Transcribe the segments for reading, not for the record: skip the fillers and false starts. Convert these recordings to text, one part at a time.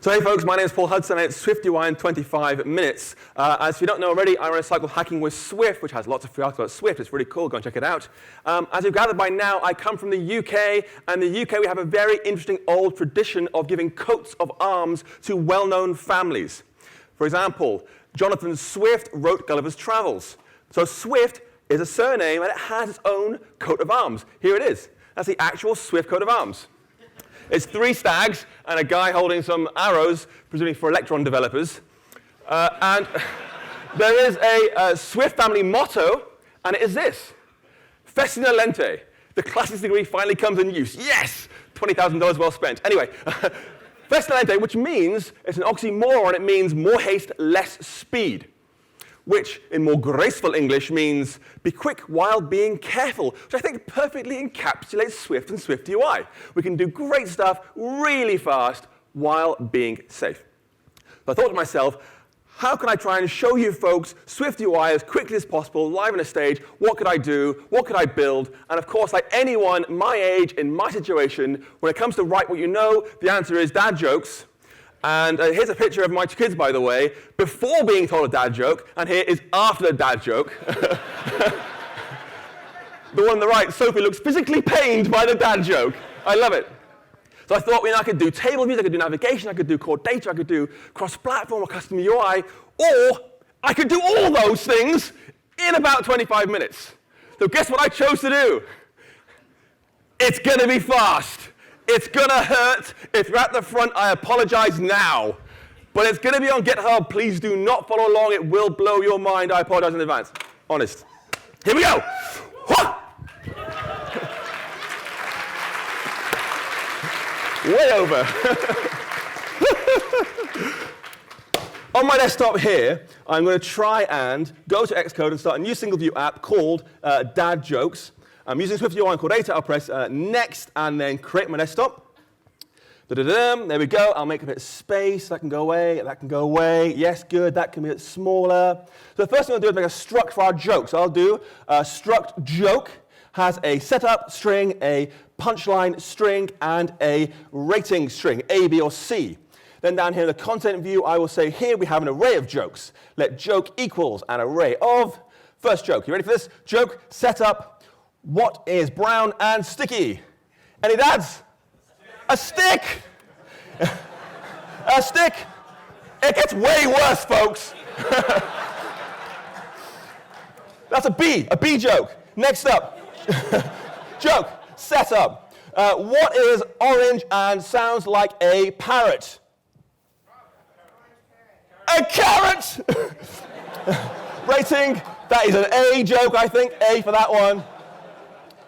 So hey folks, my name is Paul Hudson and it's SwiftUI in 25 minutes. As if you don't know already, I run a site called Hacking with Swift, which has lots of free articles about Swift. It's really cool, go and check it out. As you've gathered by now, I come from the UK, and in the UK we have a very interesting old tradition of giving coats of arms to well-known families. For example, Jonathan Swift wrote Gulliver's Travels. So Swift is a surname and it has its own coat of arms. Here it is. That's the actual Swift coat of arms. It's 3 stags and a guy holding some arrows, presumably for Electron developers. And there is a Swift family motto, and it is this: Festina lente. The classics degree finally comes in use. Yes! $20,000 well spent. Anyway, Festina lente, which means, it's an oxymoron, it means more haste, less speed. Which, in more graceful English, means be quick while being careful, which I think perfectly encapsulates Swift and SwiftUI. We can do great stuff really fast while being safe. So I thought to myself, how can I try and show you folks SwiftUI as quickly as possible, live on a stage? What could I do? What could I build? And of course, like anyone my age, in my situation, when it comes to write what you know, the answer is dad jokes. And here's a picture of my kids, by the way, before being told a dad joke, and here is after the dad joke. The one on the right, Sophie, looks physically pained by the dad joke. I love it. So I thought, I could do table views, I could do navigation, I could do core data, I could do cross-platform or custom UI, or I could do all those things in about 25 minutes. So guess what I chose to do? It's going to be fast. It's going to hurt. If you're at the front, I apologize now. But it's going to be on GitHub. Please do not follow along. It will blow your mind. I apologize in advance. Honest. Here we go. Way over. On my desktop here, I'm going to try and go to Xcode and start a new single view app called Dad Jokes. I'm using SwiftUI and core data. I'll press next and then create my desktop. There we go. I'll make a bit of space. That can go away. That can go away. Yes, good. That can be a bit smaller. So the first thing I'll do is make a struct for our joke. So I'll do struct joke has a setup string, a punchline string, and a rating string, A, B, or C. Then down here in the content view, I will say here we have an array of jokes. Let joke equals an array of. First joke. You ready for this? Joke setup. What is brown and sticky? Any dads? A stick! A stick! It gets way worse, folks. That's a B joke. Next up, joke, setup. What is orange and sounds like a parrot? A carrot! Rating, that is an A joke, I think. A for that one.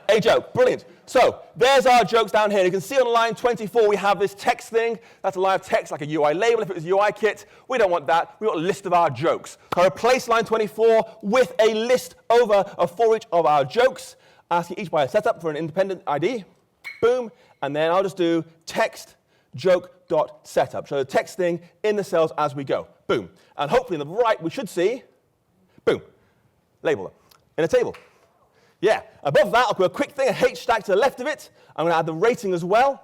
A joke, brilliant. So there's our jokes down here. You can see on line 24 we have this text thing. That's a line of text like a UI label if it was UI kit. We don't want that. We want a list of our jokes. So I replace line 24 with a list over of for each of our jokes, asking each by a setup for an independent ID. Boom. And then I'll just do text joke.setup. So the text thing in the cells as we go. Boom. And hopefully on the right we should see, boom, label in a table. Yeah, above that, I'll do a quick thing, a H stack to the left of it. I'm going to add the rating as well.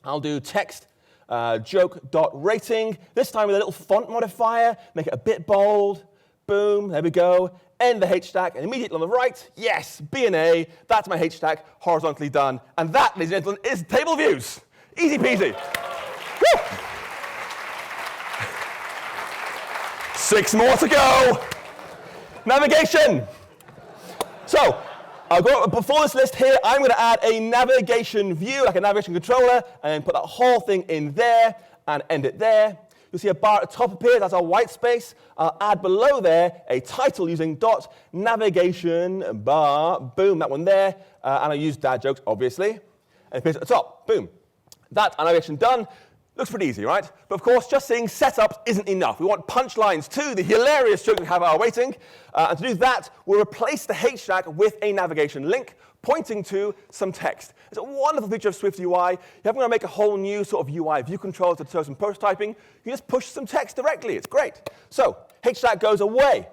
I'll do text joke.rating, this time with a little font modifier, make it a bit bold. Boom, there we go. End the H stack, and immediately on the right, yes, B and A, that's my H stack, horizontally done. And that, ladies and gentlemen, is table views. Easy peasy. Woo! 6 more to go. Navigation. So, I'll go before this list here, I'm going to add a navigation view, like a navigation controller, and then put that whole thing in there and end it there. You'll see a bar at the top appear, that's our white space. I'll add below there a title using dot navigation bar, boom, that one there, and I'll use dad jokes, obviously, and it appears at the top, boom. That navigation done. Looks pretty easy, right? But of course, just saying setups isn't enough. We want punchlines too, the hilarious joke we have our waiting. And to do that, we'll replace the H stack with a navigation link pointing to some text. It's a wonderful feature of SwiftUI. You haven't got to make a whole new sort of UI view control to show some prototyping. You just push some text directly. It's great. So H stack goes away.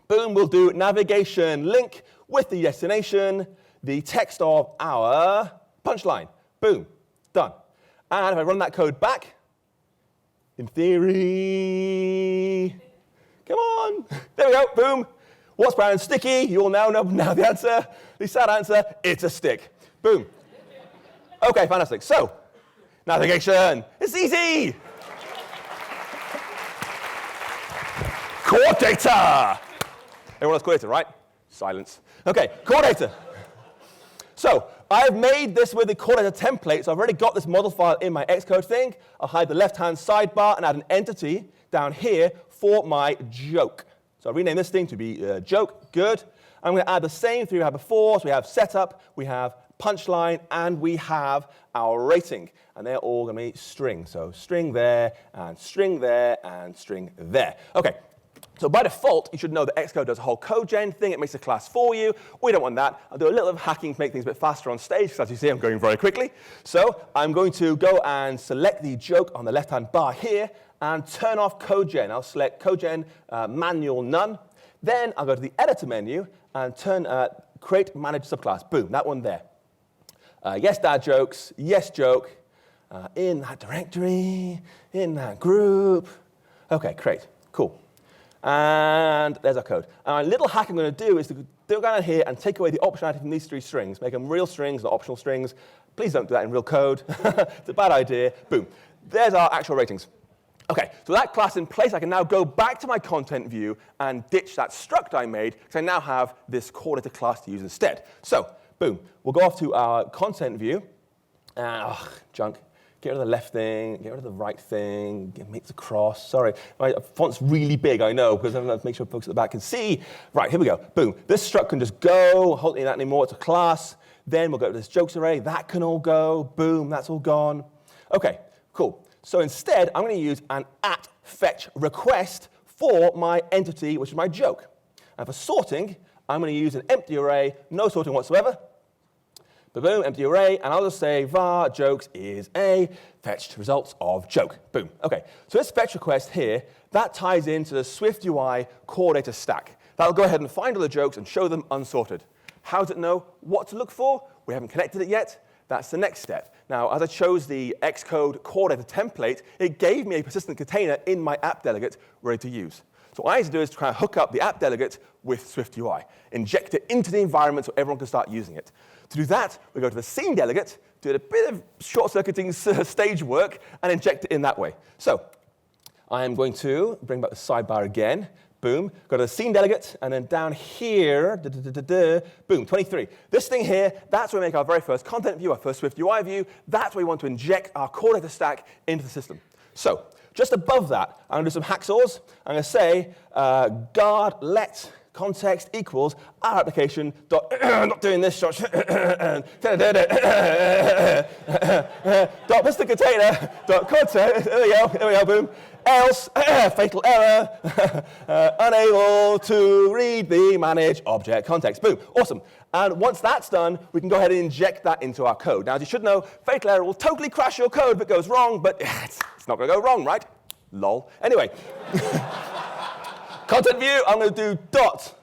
Boom, we'll do navigation link with the destination, the text of our punchline. Boom, done. And if I run that code back, In theory. Come on. There we go. Boom. What's brown and sticky? You all now know the answer. The sad answer, it's a stick. Boom. OK, fantastic. So, navigation. It's easy. Core data. Everyone has core data, right? Silence. OK, core data. So I've made this with the core data template, so I've already got this model file in my Xcode thing. I'll hide the left-hand sidebar and add an entity down here for my joke. So I'll rename this thing to be joke. Good. I'm going to add the same three we had before. So we have setup, we have punchline, and we have our rating. And they're all going to be string. So string there, and string there, and string there. OK. So by default, you should know that Xcode does a whole code gen thing. It makes a class for you. We don't want that. I'll do a little bit of hacking to make things a bit faster on stage, because as you see, I'm going very quickly. So I'm going to go and select the joke on the left-hand bar here and turn off code gen. I'll select code gen manual none. Then I'll go to the editor menu and create manage subclass. Boom, that one there. Yes, dad jokes. Yes, joke. In that directory, in that group. OK, great. Cool. And there's our code. And a little hack I'm going to do is to go down here and take away the optionality from these three strings, make them real strings, not optional strings. Please don't do that in real code. It's a bad idea. Boom. There's our actual ratings. OK, so with that class in place, I can now go back to my content view and ditch that struct I made, because I now have this core data class to use instead. So, boom. We'll go off to our content view. Junk. Get rid of the left thing, get rid of the right thing, make the cross. Sorry, my font's really big, I know, because I have to make sure folks at the back can see. Right, here we go. Boom. This struct can just go. Hold that anymore. It's a class. Then we'll go to this jokes array. That can all go. Boom. That's all gone. OK, cool. So instead, I'm going to use an @fetch request for my entity, which is my joke. And for sorting, I'm going to use an empty array, no sorting whatsoever. Boom, empty array, and I'll just say var jokes is a fetched results of joke. Boom. OK, so this fetch request here, that ties into the SwiftUI core data stack. That'll go ahead and find all the jokes and show them unsorted. How does it know what to look for? We haven't connected it yet. That's the next step. Now, as I chose the Xcode core data template, it gave me a persistent container in my app delegate ready to use. So what I need to do is try and hook up the app delegate with SwiftUI, inject it into the environment so everyone can start using it. To do that, we go to the scene delegate, do a bit of short-circuiting stage work, and inject it in that way. So I am going to bring back the sidebar again. Boom. Go to the scene delegate, and then down here, boom, 23. This thing here, that's where we make our very first content view, our first SwiftUI view. That's where we want to inject our core data stack into the system. So just above that, I'm going to do some hacksaws. I'm going to say guard let context equals our application dot not doing this dot Mr. Container dot context. There we go, boom. Else fatal error, unable to read the manage object context. Boom, awesome. And once that's done, we can go ahead and inject that into our code. Now, as you should know, fatal error will totally crash your code if it goes wrong, but it's not going to go wrong, right? Lol. Anyway, content view, I'm going to do dot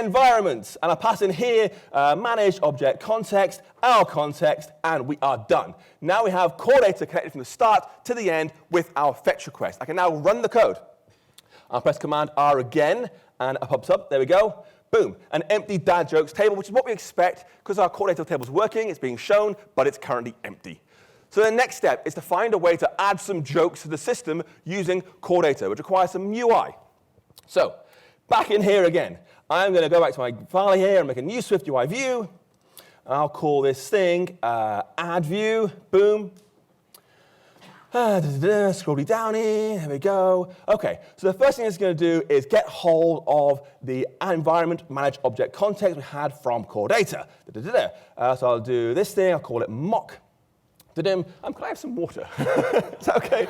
environment, and I pass in here manage object context, our context, and we are done. Now we have core data connected from the start to the end with our fetch request. I can now run the code. I'll press Command R again, and it pops up. There we go. Boom, an empty dad jokes table, which is what we expect because our core data table is working. It's being shown, but it's currently empty. So the next step is to find a way to add some jokes to the system using core data, which requires some UI. So back in here again. I'm going to go back to my file here and make a new SwiftUI view. I'll call this thing add view. Boom. Scrolling down here. There we go. OK, so the first thing it's going to do is get hold of the environment manage object context we had from core data. So I'll do this thing. I'll call it mock. Can I have some water? Is that OK?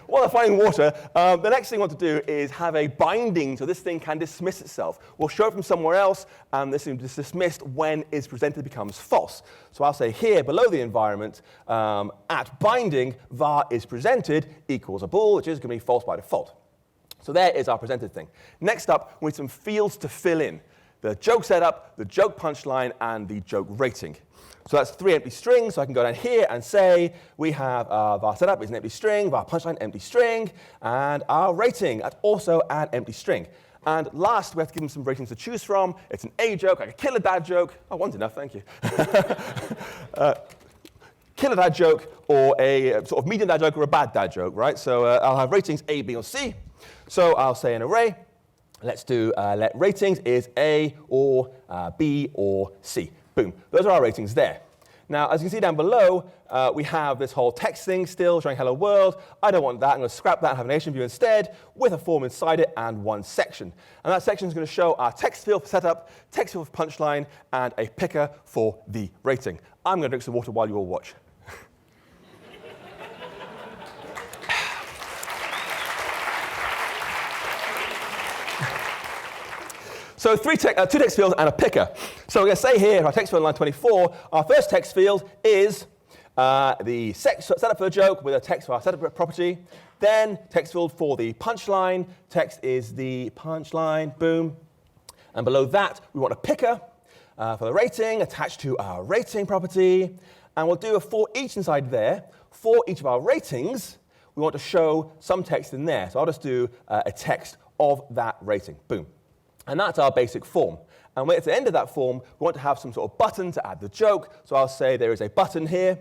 While I'm finding water, the next thing I want to do is have a binding so this thing can dismiss itself. We'll show it from somewhere else, and this is dismissed when it's presented becomes false. So I'll say here, below the environment, at binding, var is presented equals a bool, which is going to be false by default. So there is our presented thing. Next up, we need some fields to fill in. the joke setup, the joke punchline, and the joke rating. So that's 3 empty strings, so I can go down here and say we have var setup is an empty string, var punchline empty string, and our rating, that's also an empty string. And last, we have to give them some ratings to choose from. It's an A joke, like a killer dad joke. Oh, one's enough, thank you. Killer dad joke, or a sort of medium dad joke, or a bad dad joke, right? So I'll have ratings A, B, or C. So I'll say an array. Let's do let ratings is A, or B, or C. Boom. Those are our ratings there. Now, as you can see down below, we have this whole text thing still showing hello world. I don't want that. I'm going to scrap that and have an nation view instead with a form inside it and one section. And that section is going to show our text field for setup, text field for punchline, and a picker for the rating. I'm going to drink some water while you all watch. So two text fields and a picker. So we're going to say here, our text field on line 24, our first text field is the setup for the joke with a text for our setup property. Then text field for the punchline. Text is the punchline, boom. And below that, we want a picker for the rating attached to our rating property. And we'll do a for each inside there. For each of our ratings, we want to show some text in there. So I'll just do a text of that rating, boom. And that's our basic form. And when it's the end of that form, we want to have some sort of button to add the joke. So I'll say there is a button here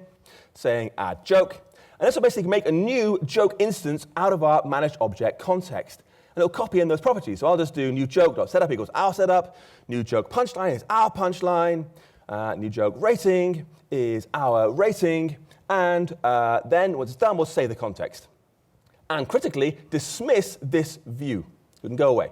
saying add joke. And this will basically make a new joke instance out of our managed object context. And it'll copy in those properties. So I'll just do new joke.setup equals our setup. New joke punchline is our punchline. New joke rating is our rating. And then once it's done, we'll save the context. And critically, dismiss this view. It can go away.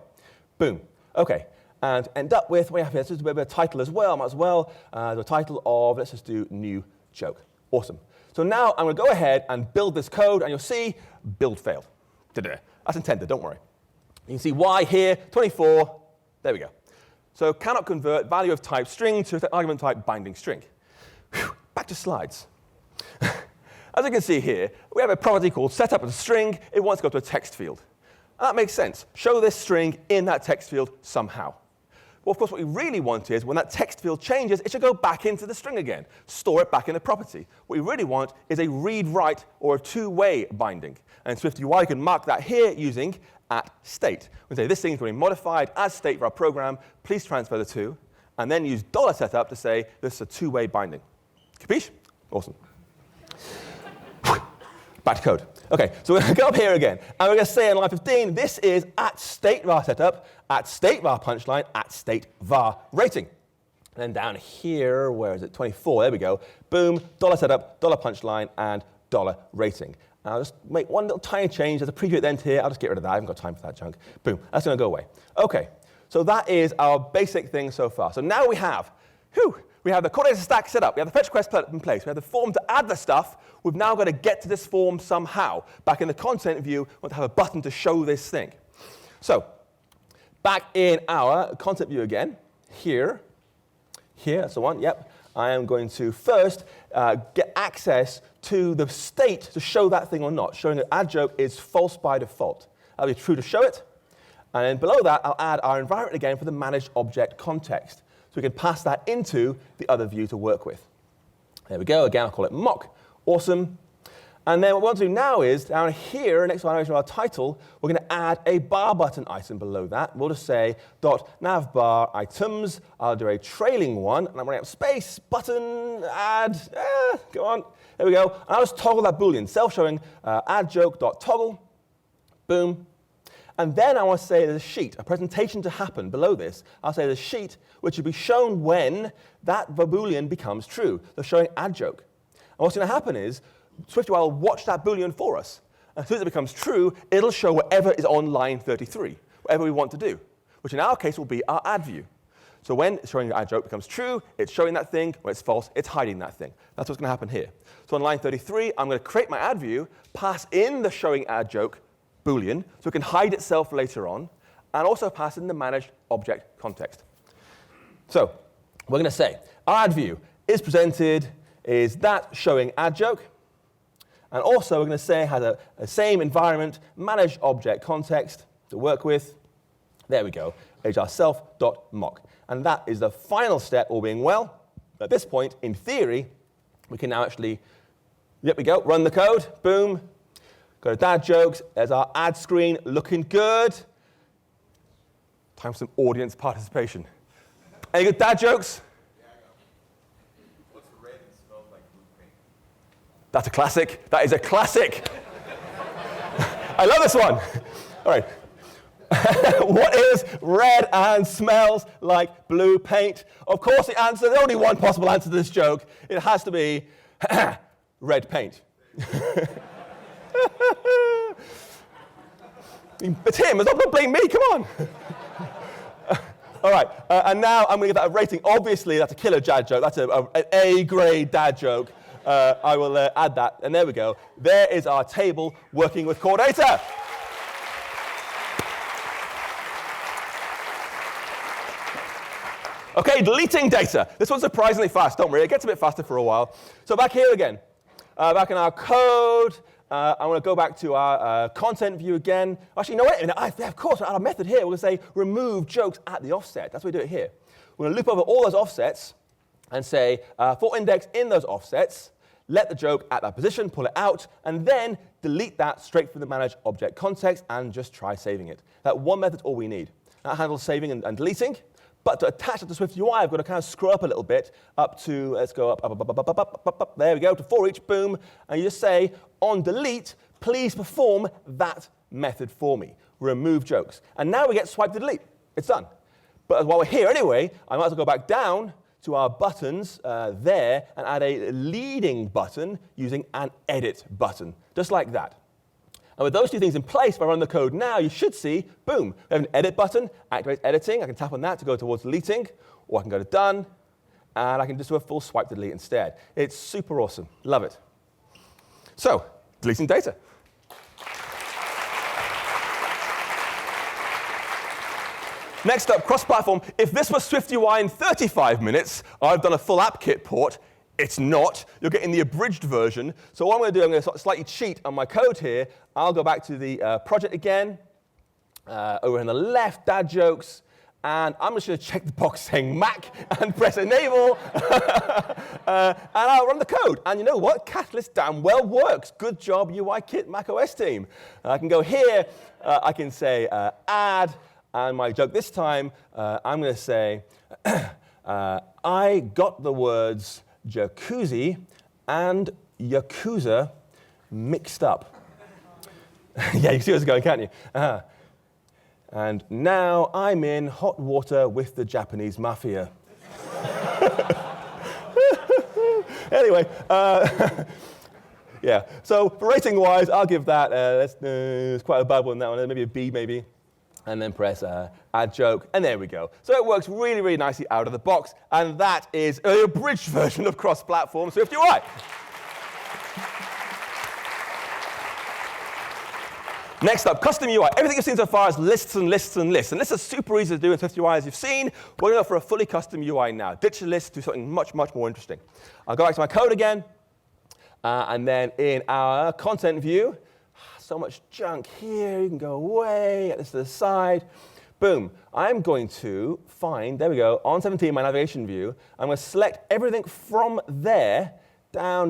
Boom. OK, and end up with, we have here, just a bit of a title as well, might as well, the title of, let's just do new joke. Awesome. So now I'm going to go ahead and build this code, and you'll see build failed. That's intended, don't worry. You can see why here, 24, there we go. So cannot convert value of type string to argument type binding string. Whew, back to slides. As you can see here, we have a property called setup as a string. It wants to go to a text field. And that makes sense. Show this string in that text field somehow. Well, of course, what we really want is when that text field changes, it should go back into the string again. Store it back in the property. What we really want is a read-write or a two-way binding. And in SwiftUI, you can mark that here using @state. We say this thing is going to be modified as state for our program. Please transfer the two. And then use $setup to say this is a two-way binding. Capiche? Awesome. Back to code. OK, so we're going to go up here again. And we're going to say in line 15, this is @state var setup, @state var punchline, @state var rating. And then down here, where is it? 24, there we go. Boom, $setup, $punchline, and $rating. And I'll just make one little tiny change. There's a preview at the end here. I'll just get rid of that. I haven't got time for that junk. Boom, that's going to go away. OK, so that is our basic thing so far. So now we have, we have the coordinator stack set up. We have the fetch request in place. We have the form to add the stuff. We've now got to get to this form somehow. Back in the content view, we want to have a button to show this thing. So back in our content view again, here, that's the one, yep. I am going to first get access to the state to show that thing or not, showing that add joke is false by default. That'll be true to show it. And then below that, I'll add our environment again for the managed object context. So we can pass that into the other view to work with. There we go. Again, I'll call it mock. Awesome. And then what we want to do now is, down here, next to our title, we're going to add a bar button item below that. We'll just say .navbar items. I'll do a trailing one. And I'm running out of space. Button, add. Go on. There we go. And I'll just toggle that Boolean. Self-showing add joke.toggle. Boom. And then I want to say there's a sheet, a presentation to happen below this. I'll say there's a sheet which will be shown when that Boolean becomes true. They're showing add joke. And what's going to happen is SwiftUI will watch that Boolean for us. And as soon as it becomes true, it'll show whatever is on line 33, whatever we want to do, which in our case will be our add view. So when showing the add joke becomes true, it's showing that thing. When it's false, it's hiding that thing. That's what's going to happen here. So on line 33, I'm going to create my add view, pass in the showing add joke Boolean, so it can hide itself later on, and also pass in the managed object context. So we're going to say our add view is presented, is that showing add joke, and also we're going to say it has a same environment, managed object context to work with. There we go. hrself.mock. And that is the final step, all being well. At this point, in theory, we can now actually, yep, we go, run the code, boom. Go to dad jokes, there's our ad screen, looking good. Time for some audience participation. Any good dad jokes? Yeah, I got. What's red and smells like blue paint? That's a classic. That is a classic. I love this one. All right. What is red and smells like blue paint? Of course, the answer, there's only one possible answer to this joke. It has to be red paint. It's him. Don't blame me. Come on. All right. And now I'm going to give that a rating. Obviously, that's a killer dad joke. That's an A-grade dad joke. I will add that. And there we go. There is our table working with core data. OK, deleting data. This one's surprisingly fast. Don't worry. It gets a bit faster for a while. So back here again. Back in our code. I want to go back to our content view again. Actually, you know what? Of course, our method here, we're going to say remove jokes at the offset. That's why we do it here. We're going to loop over all those offsets and say, for index in those offsets, let the joke at that position, pull it out, and then delete that straight from the manage object context and just try saving it. That one method's all we need. That handles saving and deleting. But to attach it to SwiftUI, I've got to kind of screw up a little bit up to, let's go up. There we go, to for each, boom. And you just say, on delete, please perform that method for me. Remove jokes. And now we get swipe to delete. It's done. But while we're here anyway, I might as well go back down to our buttons there and add a leading button using an edit button, just like that. And with those two things in place, if I run the code now, you should see, boom, we have an edit button, activates editing. I can tap on that to go towards deleting, or I can go to done, and I can just do a full swipe to delete instead. It's super awesome. Love it. So, deleting data. Next up, cross-platform. If this was SwiftUI in 35 minutes, I've done a full app kit port. It's not. You're getting the abridged version. So what I'm going to do, I'm going to slightly cheat on my code here. I'll go back to the project again. Over on the left, dad jokes. And I'm just going to check the box saying Mac and press enable. And I'll run the code. And you know what? Catalyst damn well works. Good job, UI Kit macOS team. I can go here. I can say add. And my joke this time, I'm going to say, I got the words jacuzzi and yakuza mixed up. Yeah, you see where it's going, can't you? And now I'm in hot water with the Japanese mafia. Anyway, yeah. So for rating-wise, I'll give that, it's quite a bad one, that one, maybe a B, maybe. And then press add joke, and there we go. So it works really, really nicely out of the box, and that is an abridged version of cross-platform SwiftUI. Next up, custom UI. Everything you've seen so far is lists and lists and lists. And lists are super easy to do in SwiftUI, as you've seen. We're going to go for a fully custom UI now. Ditch the list, do something much, much more interesting. I'll go back to my code again, and then in our content view, so much junk here. You can go away, get this to the side. Boom. I'm going to find, there we go, on 17, my navigation view. I'm going to select everything from there down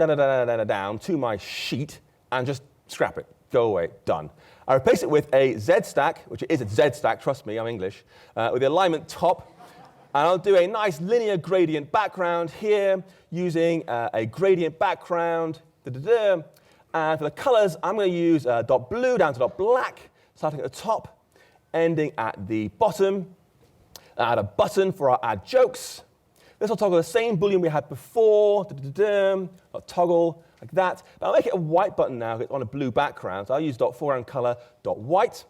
to my sheet and just scrap it. Go away. Done. I replace it with a Z stack, which is a Z stack, trust me, I'm English, with the alignment top. And I'll do a nice linear gradient background here using a gradient background. And for the colors, I'm going to use dot blue down to dot black, starting at the top, ending at the bottom. Add a button for our add jokes. This will toggle the same boolean we had before. Toggle like that. But I'll make it a white button now on a blue background. So I'll use dot foreground color dot white.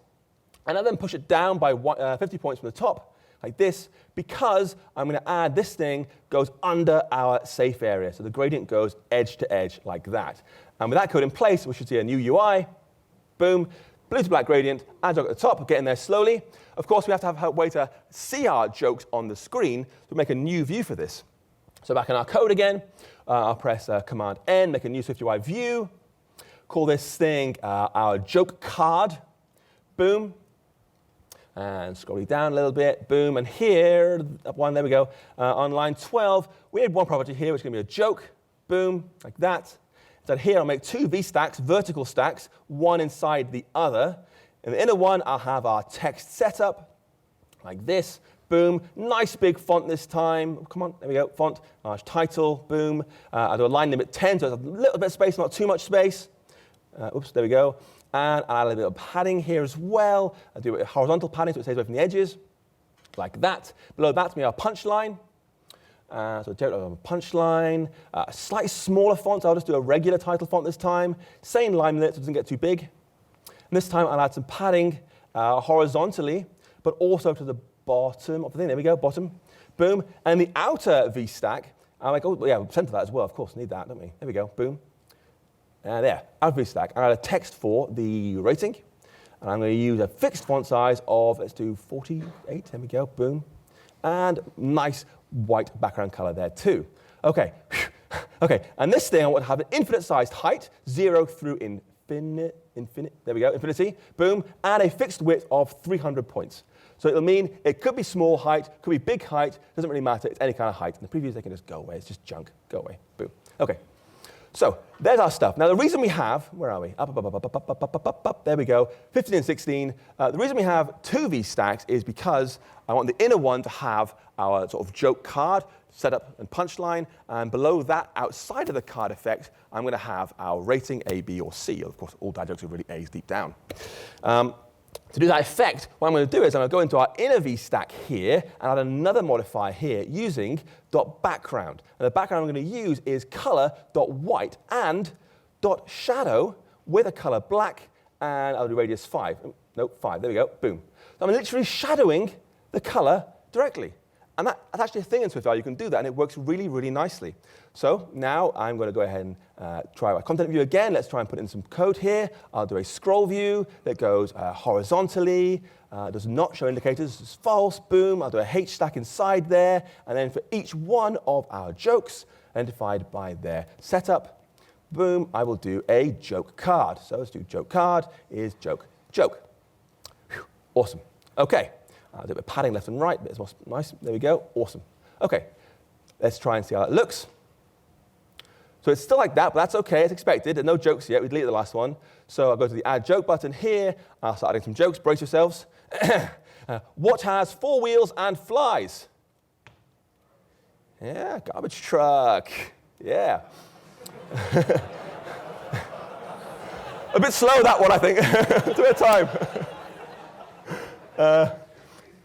And I'll then push it down by 50 points from the top, like this, because I'm going to add this thing goes under our safe area. So the gradient goes edge to edge like that. And with that code in place, we should see a new UI. Boom. Blue to black gradient, add joke at the top, getting there slowly. Of course, we have to have a way to see our jokes on the screen to make a new view for this. So back in our code again, I'll press Command N, make a new SwiftUI view. Call this thing our joke card. Boom. And scrolling down a little bit, boom, and here, up one, there we go. On line 12, we had one property here, which is going to be a joke, boom, like that. So here I'll make two V-stacks, vertical stacks, one inside the other. In the inner one, I'll have our text setup, like this, boom. Nice big font this time. Come on, there we go, font, large title, boom. I'll do a line limit 10, so it's a little bit of space, not too much space. Oops, there we go. And I'll add a bit of padding here as well. I'll do a horizontal padding so it stays away from the edges, like that. Below that's me our punchline. So a punchline. Slightly smaller font, so I'll just do a regular title font this time. Same line limit so it doesn't get too big. And this time I'll add some padding horizontally, but also to the bottom of the thing. There we go, bottom. Boom. And the outer V-stack, I'm like, oh, yeah, we'll center that as well. Of course, need that, don't we? There we go, boom. There, outer V-stack. I'll add a text for the rating. And I'm going to use a fixed font size of, let's do 48. There we go, boom. And nice white background color there too. Okay, okay. And this thing I want to have an infinite-sized height, 0 through infinite, there we go, infinity, boom, and a fixed width of 300 points. So it'll mean it could be small height, could be big height, doesn't really matter, it's any kind of height. And the previews, they can just go away, it's just junk, go away, boom. Okay, so there's our stuff. Now the reason we have, where are we? Up, there we go, 15 and 16. The reason we have two V-stacks is because I want the inner one to have our sort of joke card, setup and punchline, and below that, outside of the card effect, I'm going to have our rating A, B, or C. Of course, all dad jokes are really A's deep down. To do that effect, what I'm going to do is I'm going to go into our inner V-stack here and add another modifier here using .background. And the background I'm going to use is color.white and .shadow with a color black, and I'll do radius 5. Nope, 5. There we go. Boom. So I'm literally shadowing the color directly. And that's actually a thing in SwiftUI. You can do that, and it works really, really nicely. So now I'm going to go ahead and try our content view again. Let's try and put in some code here. I'll do a scroll view that goes horizontally. Does not show indicators. It's false. Boom. I'll do a H stack inside there. And then for each one of our jokes, identified by their setup, boom, I will do a joke card. So let's do joke card is joke, joke. Whew. Awesome. OK. I'll do a bit of padding left and right, but it's more nice. There we go. Awesome. OK, let's try and see how that looks. So it's still like that, but that's OK. It's expected. There's no jokes yet. We deleted the last one. So I'll go to the Add Joke button here. I'll start adding some jokes. Brace yourselves. What has 4 wheels and flies? Yeah, garbage truck. Yeah. A bit slow, that one, I think. It's a bit of time.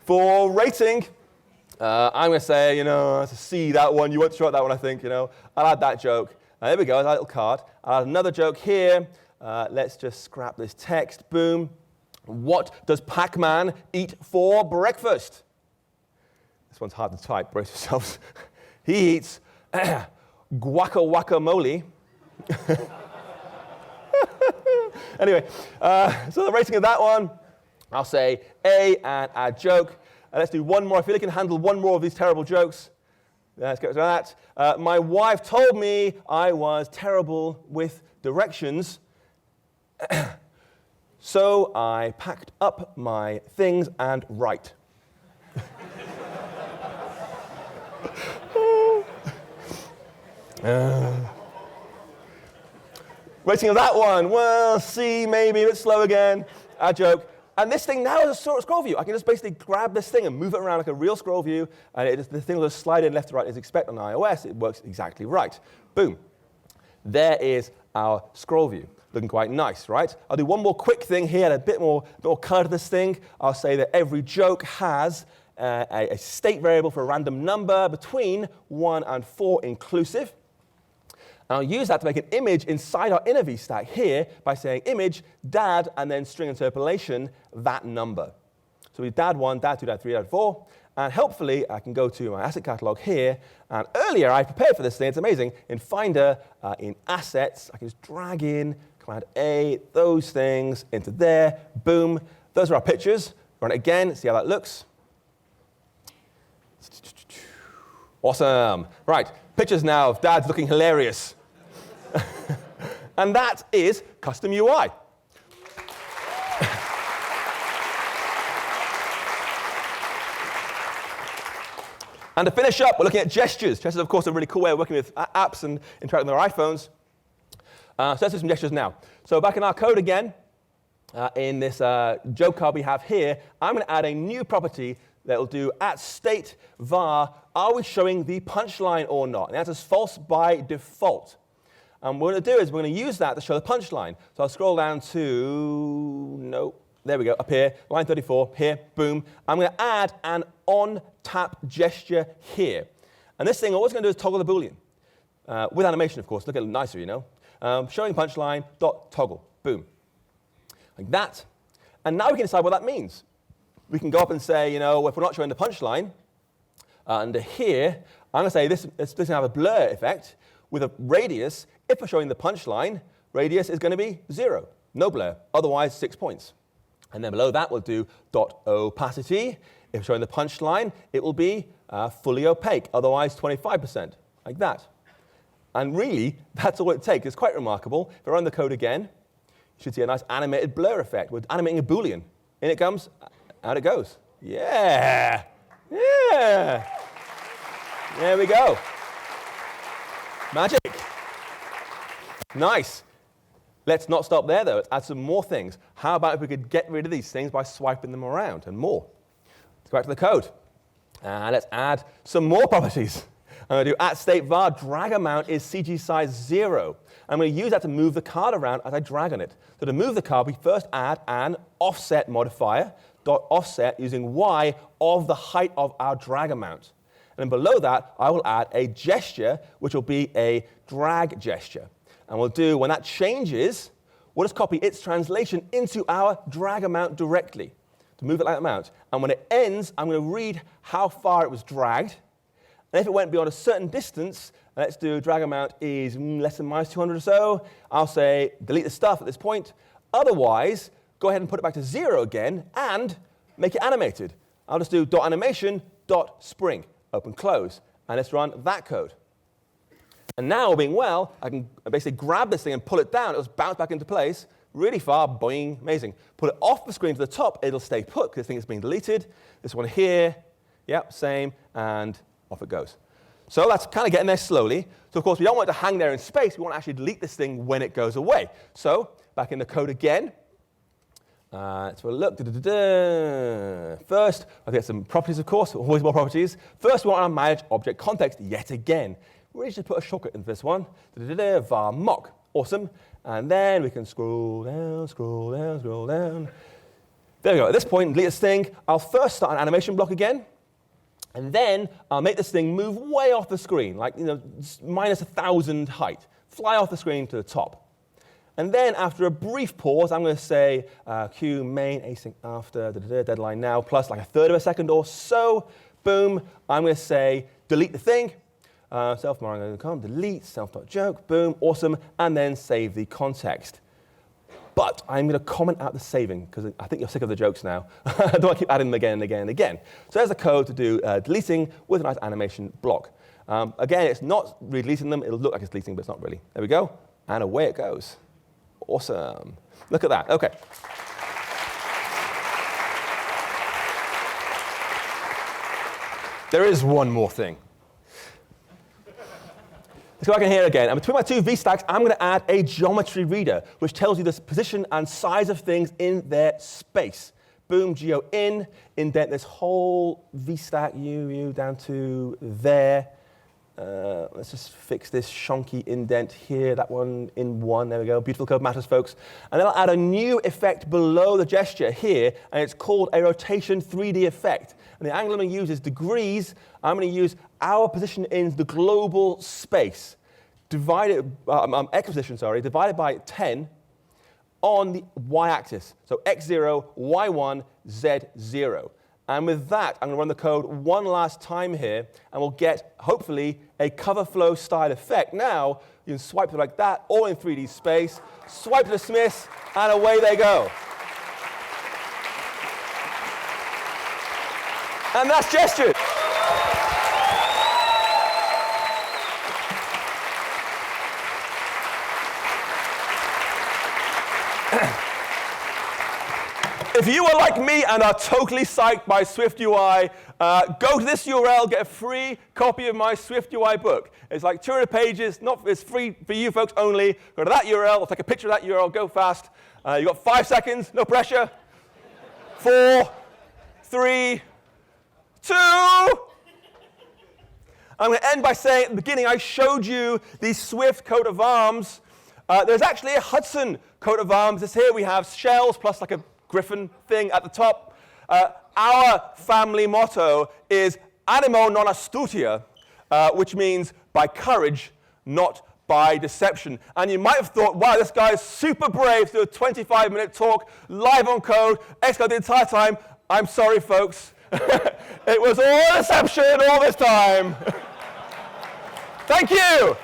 For rating, I'm going to say, it's a C, that one. You want to try that one, I think, I'll add that joke. There we go, that little card. I'll add another joke here. Let's just scrap this text. Boom. What does Pac-Man eat for breakfast? This one's hard to type. Brace yourselves. He eats guacamole. Anyway, so the rating of that one, I'll say A and add joke. Let's do one more. I feel I can handle one more of these terrible jokes. Let's get to that. My wife told me I was terrible with directions. So I packed up my things and write. Rating of that one, well, C, maybe, a bit slow again. Add joke. And this thing now is a sort of scroll view. I can just basically grab this thing and move it around like a real scroll view, and the thing will just slide in left to right as expected on iOS. It works exactly right. Boom. There is our scroll view. Looking quite nice, right? I'll do one more quick thing here, a bit more color to this thing. I'll say that every joke has a state variable for a random number between 1 and 4 inclusive. And I'll use that to make an image inside our inner V-stack here by saying image, dad, and then string interpolation, that number. So we dad 1, dad 2, dad 3, dad 4. And hopefully, I can go to my asset catalog here. And earlier, I prepared for this thing. It's amazing. In Finder, in Assets, I can just drag in, Command A, those things into there. Boom. Those are our pictures. Run it again, see how that looks. Awesome. Right, pictures now of dads looking hilarious. And that is custom UI. And to finish up, we're looking at gestures. Gestures, of course, are a really cool way of working with apps and interacting with our iPhones. So let's do some gestures now. So back in our code again, in this joke card we have here, I'm going to add a new property that will do @state var, are we showing the punchline or not? And the answer is false by default. And what we're going to do is we're going to use that to show the punchline. So I'll scroll down to, no, there we go, up here, line 34, here, boom. I'm going to add an on-tap gesture here. And this thing, all it's going to do is toggle the Boolean. With animation, of course, look at it nicer, you know. Showing punchline, dot toggle, boom. Like that. And now we can decide what that means. We can go up and say, you know, if we're not showing the punchline, under here, I'm going to say this is going to have a blur effect with a radius. If we're showing the punchline, radius is going to be 0, no blur, otherwise 6 points. And then below that, we'll do dot opacity. If showing the punchline, it will be fully opaque, otherwise 25%, like that. And really, that's all it takes. It's quite remarkable. If I run the code again, you should see a nice animated blur effect. We're animating a Boolean. In it comes, out it goes. Yeah. Yeah. There we go. Magic. Nice. Let's not stop there, though. Let's add some more things. How about if we could get rid of these things by swiping them around and more? Let's go back to the code. And let's add some more properties. I'm going to do @state var drag amount is CG size 0. I'm going to use that to move the card around as I drag on it. So to move the card, we first add an offset modifier, dot offset using y of the height of our drag amount. And then below that, I will add a gesture, which will be a drag gesture. And we'll do, when that changes, we'll just copy its translation into our drag amount directly to move it like that amount. And when it ends, I'm going to read how far it was dragged. And if it went beyond a certain distance, let's do drag amount is less than -200 or so, I'll say delete the stuff at this point. Otherwise, go ahead and put it back to 0 again and make it animated. I'll just do dot animation dot spring, open, close. And let's run that code. And now, being well, I can basically grab this thing and pull it down. It'll just bounce back into place really far, boing, amazing. Put it off the screen to the top, it'll stay put because this thing is being deleted. This one here, yep, same, and off it goes. So that's kind of getting there slowly. So of course, we don't want it to hang there in space. We want to actually delete this thing when it goes away. So back in the code again. Let's have a look. First, I'll get some properties, of course. Always more properties. First, we want our manage object context yet again. We should put a shortcut into this one. Var mock. Awesome. And then we can scroll down, scroll down, scroll down. There we go. At this point, delete this thing. I'll first start an animation block again. And then I'll make this thing move way off the screen, like -1,000 height. Fly off the screen to the top. And then after a brief pause, I'm going to say q main async after deadline now plus like 1/3 of a second or so. Boom. I'm going to say delete the thing. Self.com, delete, self.joke, boom, awesome, and then save the context. But I'm going to comment out the saving, because I think you're sick of the jokes now. I don't want to keep adding them again and again and again. So there's the code to do deleting with a nice animation block. Again, it's not really deleting them. It'll look like it's deleting, but it's not really. There we go. And away it goes. Awesome. Look at that. OK. There is one more thing. Let's go back in here again. And between my two V-stacks, I'm going to add a geometry reader, which tells you the position and size of things in their space. Boom, geo in, indent this whole V-stack, U, down to there. Let's just fix this shonky indent here, that one in 1. There we go. Beautiful code matters, folks. And then I'll add a new effect below the gesture here, and it's called a rotation 3D effect. And the angle I'm going to use is degrees. I'm going to use our position in the global space, x position, divided by 10 on the y-axis. So x0, y1, z0. And with that, I'm going to run the code one last time here, and we'll get, hopefully, a cover flow style effect. Now, you can swipe it like that, all in 3D space, swipe to dismiss, and away they go. And that's gestures. If you are like me and are totally psyched by SwiftUI, go to this URL, get a free copy of my SwiftUI book. It's like 200 pages, it's free for you folks only. Go to that URL, or take a picture of that URL, go fast. You've got 5 seconds, no pressure. 4, 3, 2. I'm going to end by saying at the beginning I showed you the Swift coat of arms. There's actually a Hudson coat of arms. This here we have shells plus like a griffin thing at the top. Our family motto is animo non astutia, which means by courage, not by deception. And you might have thought, wow, this guy is super brave to do a 25-minute talk live on code, Xcode the entire time. I'm sorry, folks. It was all deception all this time. Thank you.